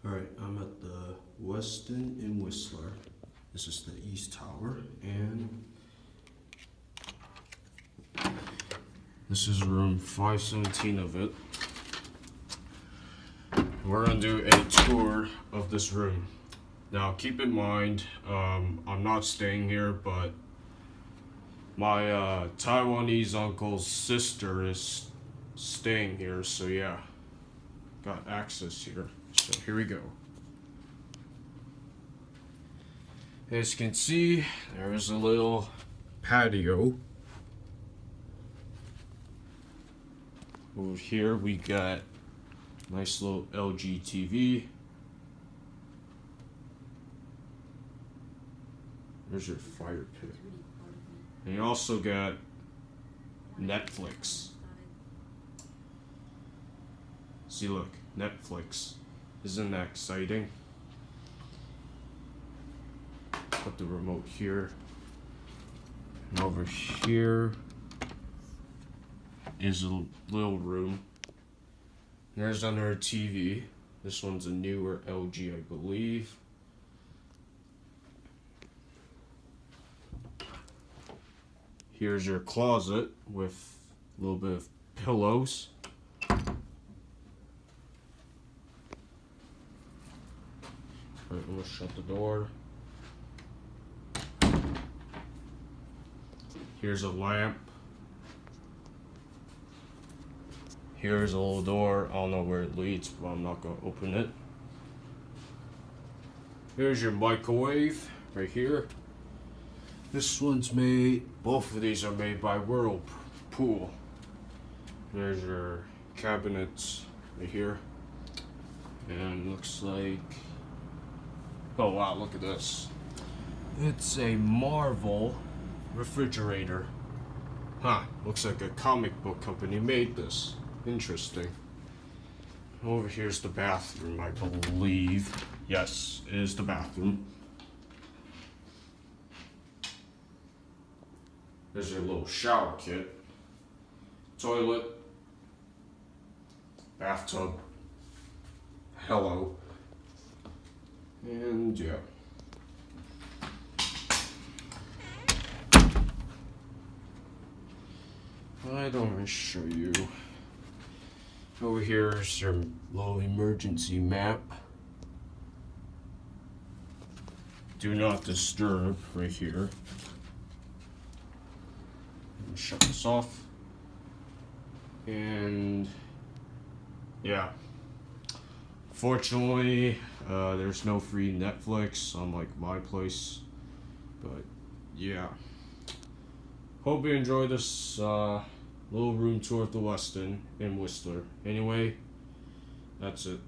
Alright, I'm at the Westin in Whistler. This is the East Tower, and this is room 517 of it. We're gonna do a tour of this room. Now, keep in mind, I'm not staying here, but my Taiwanese uncle's sister is staying here, so yeah, got access here. So here we go. As you can see, there is a little patio. Over here we got nice little LG TV. There's your fire pit. And you also got Netflix. See, look, Netflix. Isn't that exciting? Put the remote here. And over here is a little room. There's another TV. This one's a newer LG, I believe. Here's your closet with a little bit of pillows. Alright, I'm gonna shut the door. Here's a lamp. Here's a little door. I don't know where it leads, but I'm not gonna open it. Here's your microwave right here. This one's made, both of these are made by Whirlpool. There's your cabinets right here. And looks like, oh wow, look at this. It's a Marvel refrigerator. Huh, looks like a comic book company made this. Interesting. Over here's the bathroom, I believe. Yes, it is the bathroom. There's your little shower kit. Toilet. Bathtub. Hello. And yeah. I don't want to show you. Over here is your little emergency map. Do not disturb right here. Shut this off. And yeah. Fortunately, there's no free Netflix unlike my place. But yeah. Hope you enjoyed this little room tour of the Westin in Whistler. Anyway, that's it.